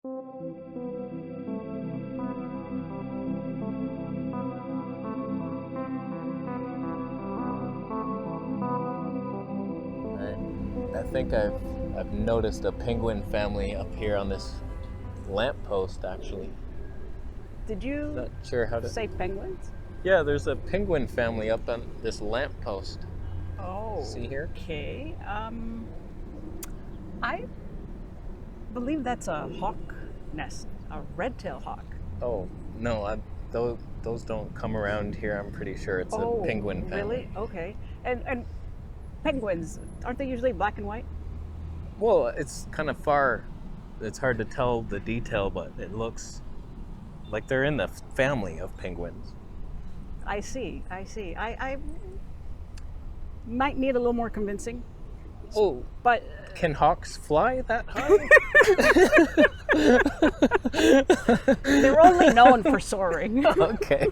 I think I've noticed a penguin family up here on this lamppost, actually. Did you Not sure how to say penguins? Yeah, there's a penguin family up on this lamppost. Oh. See here? Okay. I believe that's a hawk nest, a red-tailed hawk. Oh, no, those don't come around here. I'm pretty sure it's a penguin family. Really? Okay. And penguins, aren't they usually black and white? Well, it's kind of far. It's hard to tell the detail, but it looks like they're in the family of penguins. I see. I might need a little more convincing. Oh, but can hawks fly that high? They're only known for soaring. Okay.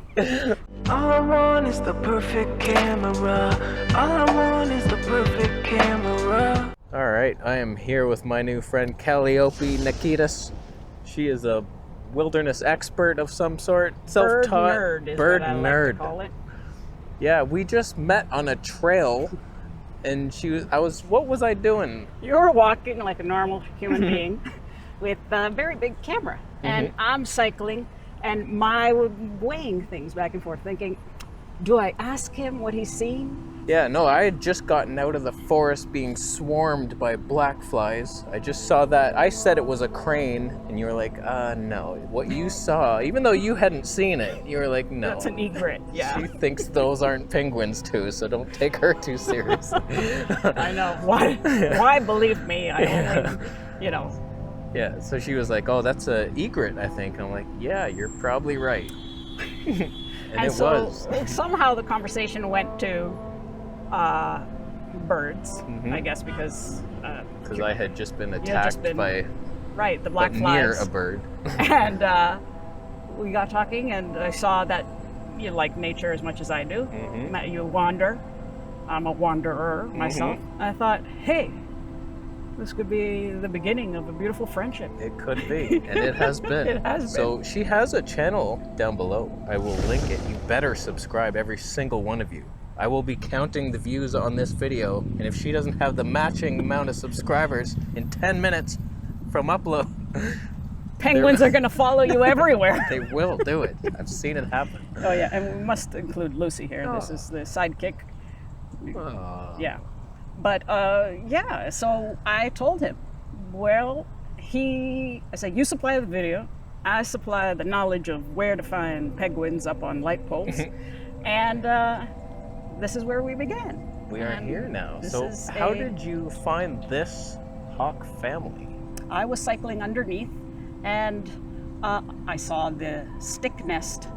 All I want is the perfect camera. All I want is the perfect camera. All right, I am here with my new friend Calliope Nikitas. She is a wilderness expert of some sort, self-taught bird nerd is bird what I nerd. like to call it. Yeah, we just met on a trail, and what was I doing? You were walking like a normal human being with a very big camera, and I'm cycling, and weighing things back and forth, thinking, do I ask him what he's seen? Yeah, no, I had just gotten out of the forest being swarmed by black flies. I just saw that. I said it was a crane, and you were like, no. What you saw, even though you hadn't seen it, you were like, no. That's an egret, yeah. She thinks those aren't penguins too, so don't take her too seriously. I know. Why believe me? I only, Yeah, so she was like, oh, that's a egret, I think. I'm like, yeah, you're probably right. and it so was. Somehow the conversation went to birds, I guess, because I had just been attacked by the black flies near a bird. and we got talking, and I saw that you like nature as much as I do. That you wander. I'm a wanderer myself. I thought, hey, this could be the beginning of a beautiful friendship. It could be, and it has been. It has been. So she has a channel down below. I will link it. You better subscribe, every single one of you. I will be counting the views on this video, and if she doesn't have the matching amount of subscribers in 10 minutes from upload, penguins are going to follow you everywhere. They will do it. I've seen it happen. Oh yeah, and we must include Lucy here. This is the sidekick. Yeah. But so I told him, well, I said, you supply the video, I supply the knowledge of where to find penguins up on light poles, and this is where we began. We are here now. So how did you find this hawk family? I was cycling underneath, and I saw the stick nest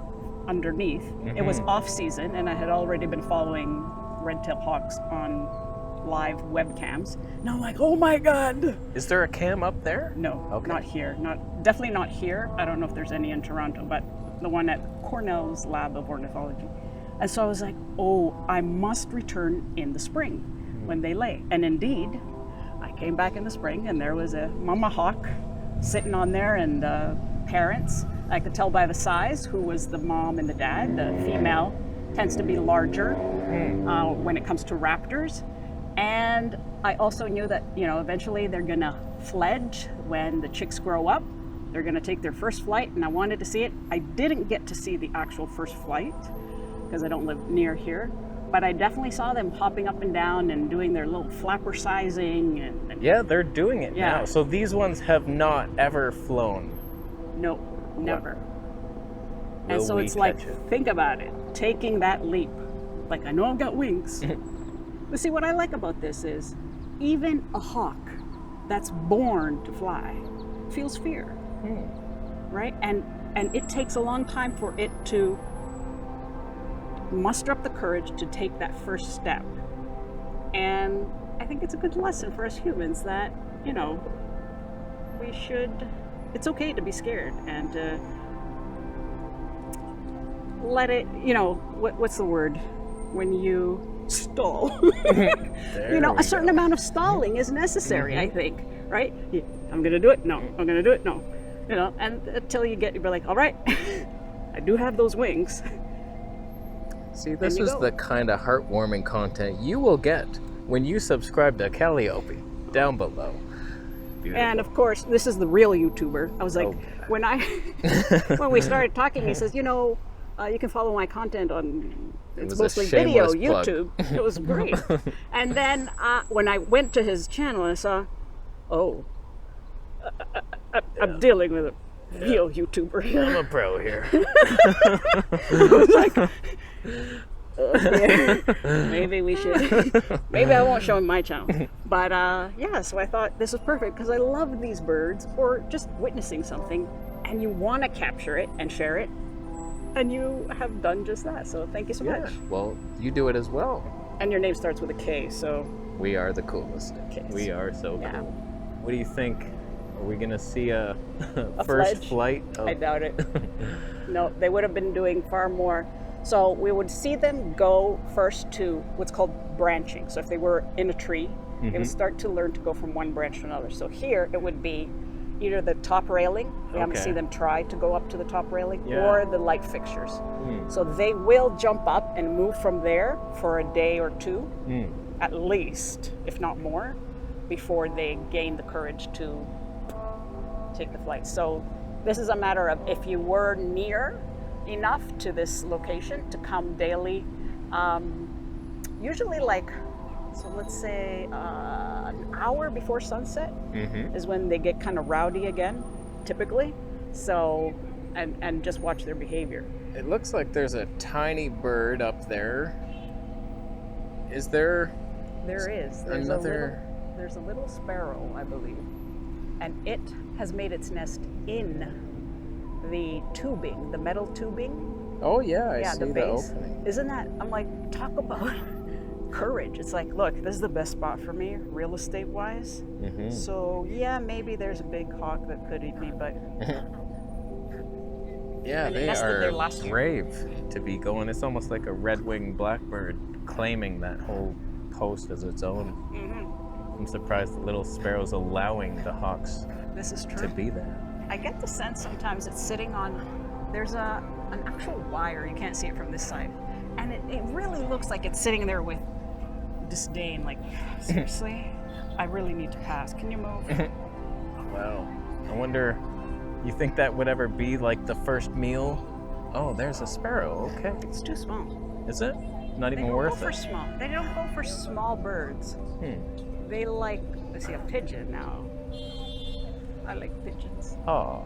underneath. It was off season, and I had already been following red-tailed hawks on live webcams. And I'm like, oh my God. Is there a cam up there? No, okay. Not here. Definitely not here. I don't know if there's any in Toronto, but the one at Cornell's Lab of Ornithology. And so I was like, oh, I must return in the spring when they lay. And indeed, I came back in the spring, and there was a mama hawk sitting on there, and parents. I could tell by the size who was the mom and the dad. The female tends to be larger when it comes to raptors. And I also knew that, eventually they're gonna fledge when the chicks grow up. They're gonna take their first flight, and I wanted to see it. I didn't get to see the actual first flight because I don't live near here, but I definitely saw them hopping up and down and doing their little flapper sizing. And yeah, they're doing it now. So these ones have not ever flown. No, never. And so it's like, think about it, taking that leap. Like, I know I've got wings. But see, what I like about this is even a hawk that's born to fly feels fear, right? And it takes a long time for it to muster up the courage to take that first step. And I think it's a good lesson for us humans that, it's okay to be scared and to let it, what's the word? When you stall. A certain amount of stalling is necessary, I think, right? I'm gonna do it, no. I'm gonna do it, no. You know, and until you're like, all right, I do have those wings. See, this you is go. the kind of heartwarming content you will get when you subscribe to Calliope down below. Beautiful. And of course, this is the real YouTuber. I was like, Oh. when we started talking, he says, you know, you can follow my content on, it's was a mostly video, shameless plug. YouTube. It was great. And then when I went to his channel, I saw, I'm dealing with a real YouTuber here. I'm a pro here. I was like, okay, maybe we should, maybe I won't show him my channel. But yeah, so I thought this was perfect because I love these birds, or just witnessing something and you want to capture it and share it. And you have done just that, so thank you so much. Well, you do it as well. And your name starts with a K, so We are the coolest. Okay, We are so yeah. cool. What do you think? Are we gonna see a, A first fledge? flight? Of... I doubt it. No, they would have been doing far more. So we would see them go first to what's called branching. So if they were in a tree, they would start to learn to go from one branch to another. So here it would be either the top railing, we haven't Okay. seen them try to go up to the top railing, Yeah. or the light fixtures. So they will jump up and move from there for a day or two, at least, if not more, before they gain the courage to take the flight. So this is a matter of if you were near enough to this location to come daily, usually like, so let's say an hour before sunset is when they get kind of rowdy again, typically. So, and just watch their behavior. It looks like there's a tiny bird up there. Is there? There is. Another- There's a little sparrow, I believe, and it has made its nest in the tubing, the metal tubing. Oh yeah, I Yeah, see the the base. opening. Isn't that? I'm like, talk about courage. It's like, look, this is the best spot for me, real estate wise. So yeah, maybe there's a big hawk that could eat me, but Yeah, And it they nested are there last year. brave to be going. It's almost like a red-winged blackbird claiming that whole coast as its own. I'm surprised the little sparrow's allowing the hawks this is to true. be there. I get the sense sometimes it's sitting on, there's an actual wire, you can't see it from this side, and it really looks like it's sitting there with disdain, like, seriously? I really need to pass. Can you move? Wow. I wonder, you think that would ever be like the first meal? Oh, there's a sparrow. Okay. It's too small. Is it? Not They even don't go worth for it. small. They don't go for small birds. They like, I see a pigeon now. I like pigeons. Oh.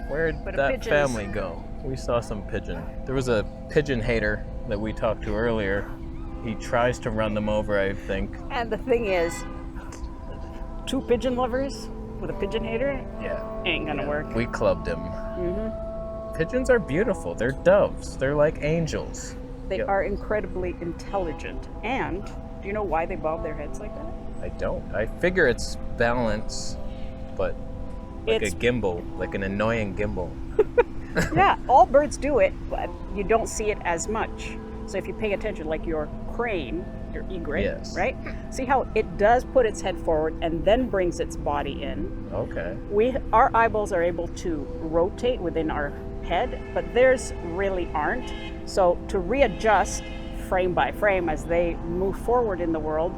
Where'd But a that pigeon's- family go? We saw some pigeon. There was a pigeon hater that we talked to earlier. He tries to run them over, I think. And the thing is, two pigeon lovers with a pigeon hater Yeah. ain't gonna work. We clubbed him. Pigeons are beautiful. They're doves. They're like angels. They Yep. are incredibly intelligent. And do you know why they bob their heads like that? I don't. I figure it's balance, but like It's- a gimbal, like an annoying gimbal. Yeah, all birds do it, but you don't see it as much. So if you pay attention, like your crane, your egret, Yes. right? See how it does put its head forward and then brings its body in. Okay. Our eyeballs are able to rotate within our head, but theirs really aren't. So to readjust frame by frame as they move forward in the world,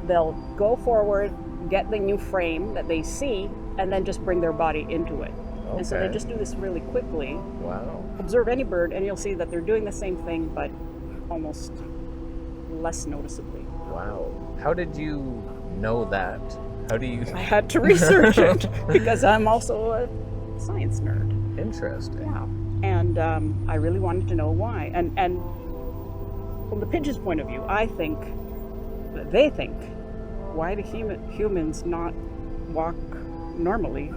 they'll go forward, get the new frame that they see, and then just bring their body into it. And so they Okay. just do this really quickly. Wow. Observe any bird and you'll see that they're doing the same thing, but almost less noticeably. Wow. How did you know that? How do you? I had to research it because I'm also a science nerd. Interesting. Yeah. And I really wanted to know why. And from the pigeon's point of view, I think that they think, why do humans not walk normally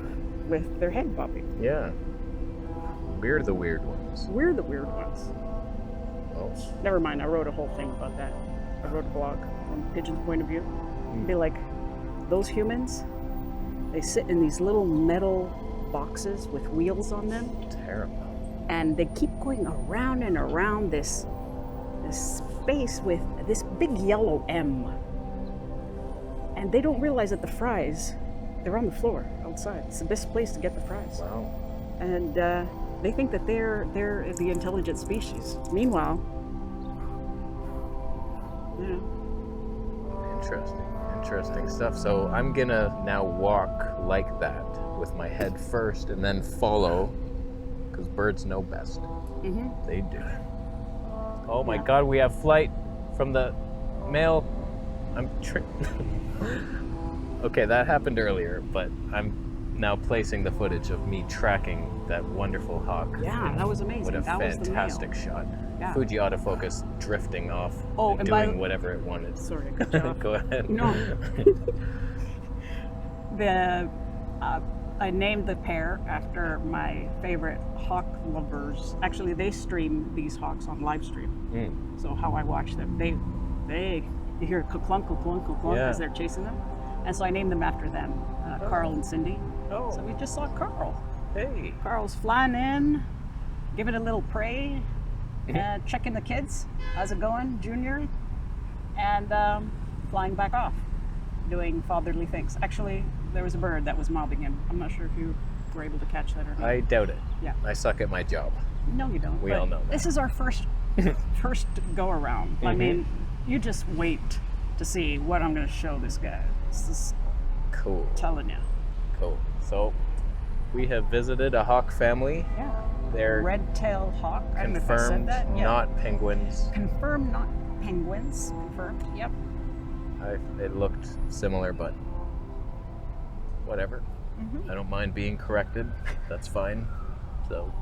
with their head bobbing? Yeah. We're the weird ones. We're the weird ones. Oh. Never mind, I wrote a whole thing about that. I wrote a blog from the pigeon's point of view. Be like, those humans, they sit in these little metal boxes with wheels on them, Terrible. and they keep going around and around this space with this big yellow M. And they don't realize that the fries, they're on the floor. outside. It's the best place to get the fries. Wow. And they think that they're the intelligent species. Meanwhile, you know, Interesting stuff. So I'm gonna now walk like that with my head first and then follow, because birds know best. They do. Oh my Yeah. God, we have flight from the male. Okay, that happened earlier, but I'm now placing the footage of me tracking that wonderful hawk. yeah, that was amazing. What a that was the male. fantastic shot. Yeah. Fuji autofocus drifting off Oh, and and by doing the- whatever it wanted. Sorry, I cut you off. Go ahead. No. I named the pair after my favorite hawk lovers. Actually, they stream these hawks on live stream. So how I watch them, you hear clunk, clunk, clunk Yeah. as they're chasing them, and so I named them after them, Carl and Cindy. Oh. So we just saw Carl. Hey. Carl's flying in, giving a little prey, checking the kids. How's it going, Junior? And flying back off, doing fatherly things. Actually, there was a bird that was mobbing him. I'm not sure if you were able to catch that or not. I doubt it. Yeah. I suck at my job. No, you don't. We but all know that. This is our first go around. I mean, you just wait to see what I'm going to show this guy. This is Cool. telling you. Cool. So we have visited a hawk family. Yeah. They're Red-tailed hawk. I don't know if I said confirmed that. Yeah. not penguins. Confirmed, not penguins. Confirmed. Yep. It looked similar, but whatever. I don't mind being corrected. That's fine. So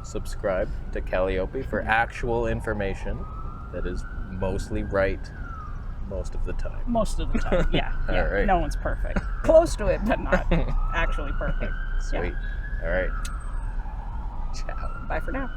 subscribe to Calliope for actual information that is mostly right most of the time. Most of the time. Yeah. Yeah. All right. No one's perfect. Close to it, but not actually perfect. Sweet. All right. Ciao. Bye for now.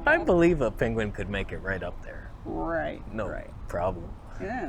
I believe a penguin could make it right up there. Right. No Right. problem. Yeah.